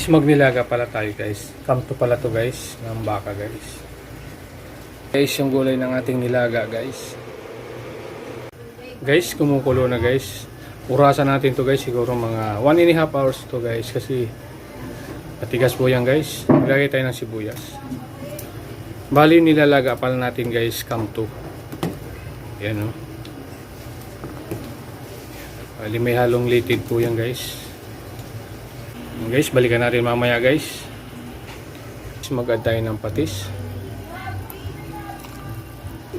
magnilaga pala tayo guys. Kamto pala to guys, ng baka guys. Guys, yung gulay ng ating nilaga guys. Guys, kumukulo na guys. Urasan natin to guys, siguro mga 1.5 hours to guys. Kasi matigas po yan guys. Ilagay tayo ng sibuyas. Bali nilalaga pala natin guys, kamto. Yan o. Bali may halong litid po yan guys. Guys, balikan natin mamaya guys. Mag-add tayo ng patis.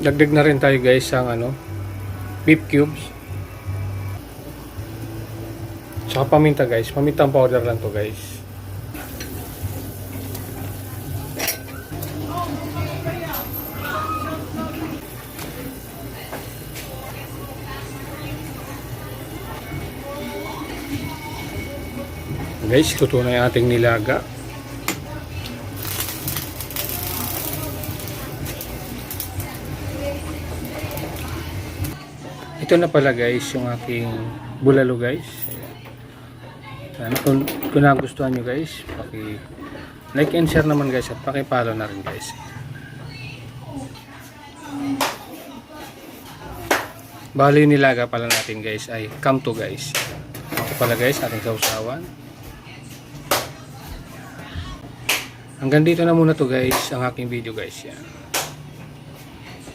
Dagdag na rin tayo guys ang beef cubes. Tsaka paminta guys. Pamintang powder lang to guys. Guys, luto na yung ating nilaga. Ito na pala guys yung aking bulalo guys. Ayan. Kung nagustuhan nyo guys, like and share naman guys at paki-follow na rin guys. Bali nilaga pala natin guys ay kamto guys. Ito pala guys ating sausawan. Hanggang dito na muna to guys ang aking video guys. Yan.